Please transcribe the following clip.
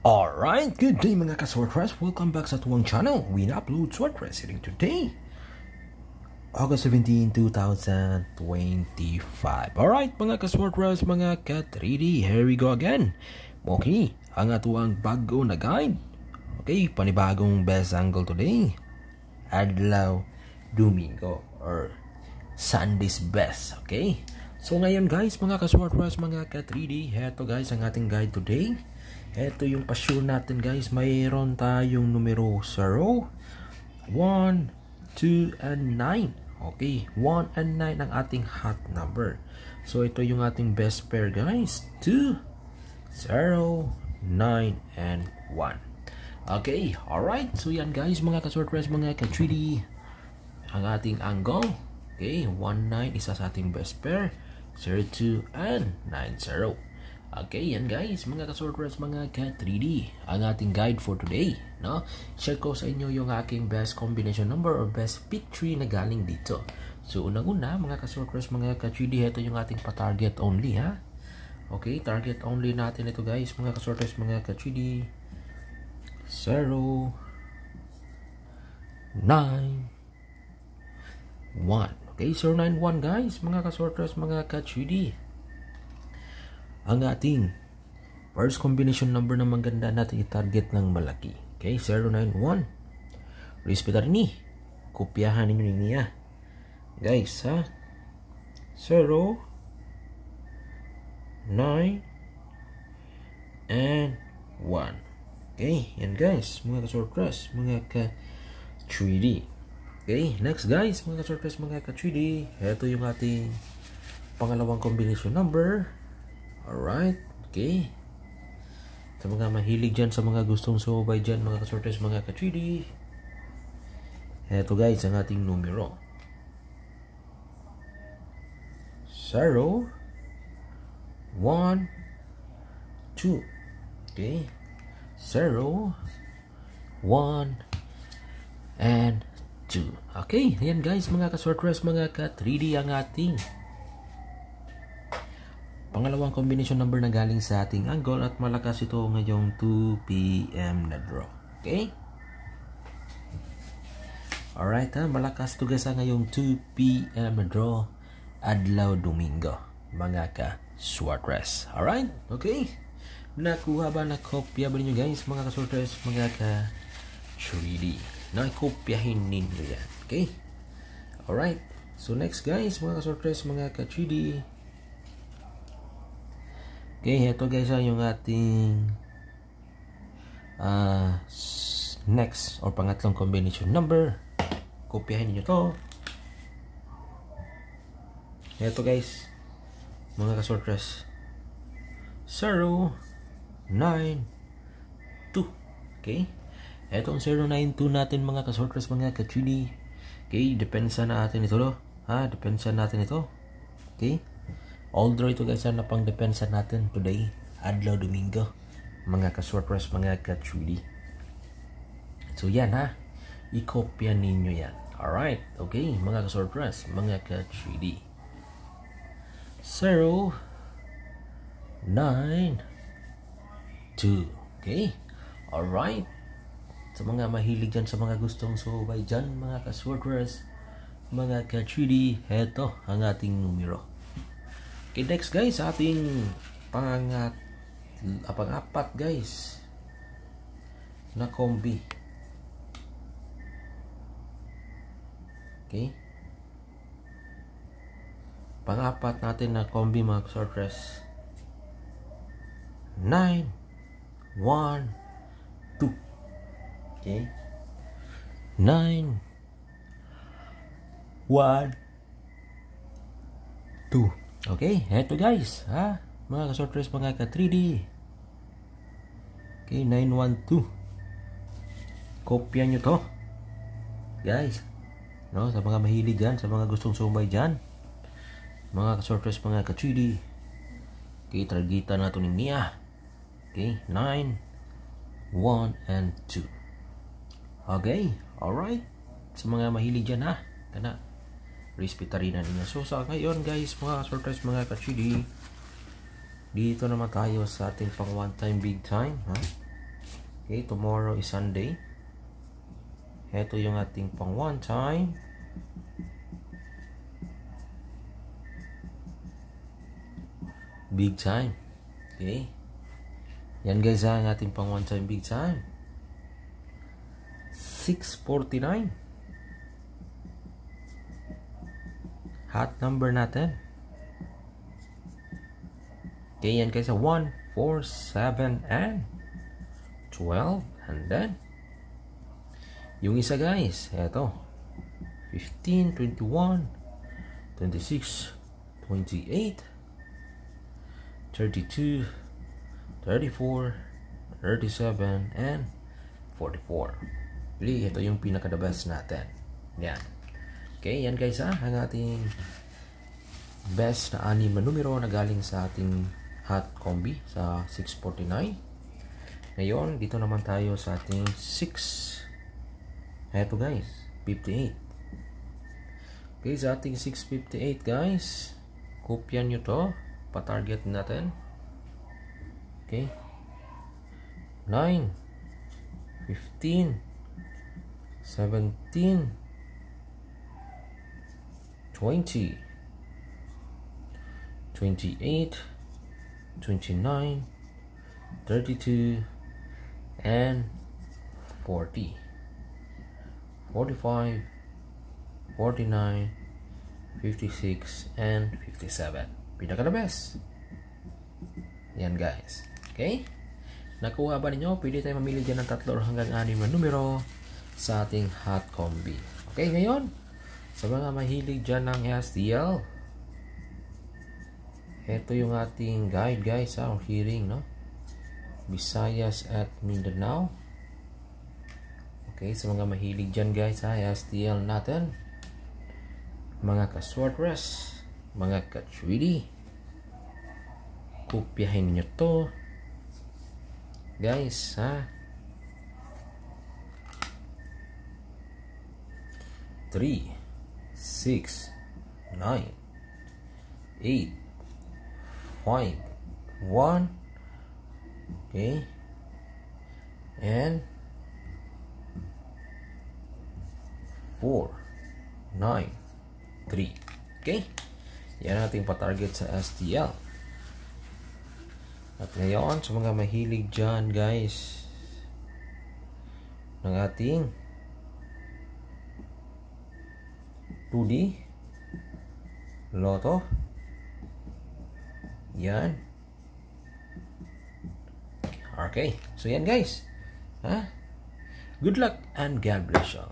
Alright, good day mga ka-Swordcrest. Welcome back sa tuwang channel. We upload Swordcrest hitting today, August 17, 2025. Alright mga ka-Swordcrest, mga ka-3D, here we go again. Okay, ang atuang bago na guide. Okay, panibagong best angle today. Adlaw Domingo or Sunday's best. Okay, so ngayon guys, mga ka-Swordcrest, mga ka-3D, heto guys ang ating guide today. Ito yung pa-sure natin guys. Mayroon tayong numero 0, 1, 2, and 9. Okay, 1 and 9 ang ating hot number. So ito yung ating best pair guys. 2, 0, 9, and 1. Okay, alright. So yan guys, mga ka-Swordcrest, mga ka-3D, ang ating angle. Okay, 1, 9 isa sa ating best pair. 0, 2, and 9, 0. Okay, yan guys, mga ka-Swordcrest, mga ka-3D, ang ating guide for today, no? Share ko sa inyo yung aking best combination number or best pick 3 na galing dito. So, unang-una, mga ka-Swordcrest, mga ka-3D, ito yung ating pa-target only, ha? Okay, target only natin ito guys, mga ka-Swordcrest, mga ka-3D. 0, 9, 1. Okay, 0, 9, 1 guys, mga ka-Swordcrest, mga ka-3D. Ang ating first combination number na maganda natin i-target ng malaki. Okay, 091. Respetar ni. Kopyahan ninyo niya. Guys, ha? 0, 9, and 1. Okay, yan guys. Mga ka-Swordcrest, mga ka-3D. Okay, next guys, mga ka-Swordcrest, mga ka-3D. Ito yung ating pangalawang combination number. Alright, okay. Sa mga mahilig dyan, sa mga gustong sumabay dyan, mga ka-Swordcrest, mga ka-3D, eto guys, ang ating numero 0, 1, 2. Okay, 0, 1, and 2. Okay, ayan guys, mga ka-Swordcrest, mga ka-3D, ang ating pangalawang combination number na galing sa ating angle at malakas ito ngayong 2 PM na draw. Okay? Alright ha, malakas ito guys ngayong 2 PM na draw, Adlaw Domingo, mga ka-Swordcrest. Alright? Okay? Nakuha ba, nakopya ba ninyo guys, mga ka-Swordcrest, mga ka-3D? Nakopyahin ninyo yan. Okay? Alright. So next guys, mga ka-Swordcrest, mga ka-3D. Okay, ito guys yung ating next or pangatlong combination number. Kopyahin niyo to. Ito guys, mga ka-Swordcrest, 0, 9, 2. Okay, etong 092 natin, mga ka-Swordcrest, mga ka-3D. Okay, depensa natin ito, ha? Depensa natin ito. Okay, although ito guys na pang depensa natin today, Adlaw Domingo, mga ka-Swordcrest, mga ka-3D. So yan ha, i-kopya ninyo yan. Alright, okay, mga ka-Swordcrest, mga ka-3D. 0, 9, 2. Okay, alright. Sa mga mahilig dyan, sa mga gustong sumabay dyan, mga ka-Swordcrest, mga ka-3D, heto ang ating numero. Okay, next guys, ating pang-apat guys na kombi. Okay, pang-apat natin na kombi, mga Swordcrest, 9, 1, 2. Okay, 9, 1, 2. Okay, eto guys, ha? Mga ka-Swordcrest, mga ka-3D. Okay, 912. Kopya nyo to, guys. No, sa mga mahilig dyan, sa mga gustong sumabay dyan, mga ka-Swordcrest, mga ka-3D. Okay, targetan nato ni Mia. Okay, 9, 1, and 2. Okay, alright. Sa mga mahilig dyan, ha? Kana, respetarin na ninyo. So sa ngayon guys, mga ka-Swordcrest, mga ka-3D, dito naman tayo sa ating pang one time big time, ha? Okay, tomorrow is Sunday. Ito yung ating pang one time. Big time. Okay. Yan guys ang ating pang one time big time. 649. Hot number natin. Okay, yan guys, 1, 4, 7, and 12. And then, yung isa guys, eto. 15, 21, 26, 28, 32, 34, 37, and 44. Really, ito yung pinaka-the best natin. Yan. Okay, yan guys ang ating best na 6 na numero na galing sa ating hot combi sa 649. Ngayon, dito naman tayo sa ating 6. Eto guys, 58. Okay, sa ating 658 guys, kopyan nyo to, pa-target natin. Okay, 9, 15, 17, 20, 28, 29, 32, and 40, 45, 49, 56, and 57. Pinaka the best. Yan guys. Okay? Nakuha ba ninyo? Pwede tayo mamili dyan ng 3 hanggang 6 na numero sa ating hot combi. Okay, ngayon, sa mga mahilig dyan ng STL, ito yung ating guide guys sa hearing, no? Visayas at Mindanao. Okay, sa mga mahilig dyan guys sa STL natin, mga ka-Swartpress, mga ka-3D, kopyahin nyo to guys, ha? 3, 6, 9, 8, 5, 1, okay, and 4, 9, 3. Okay, yan ating pa-target sa STL. At ngayon, sa mga mahilig dyan guys ng ating 2D Lotto, yan. Okay, so yan guys, ha? Good luck and God bless you.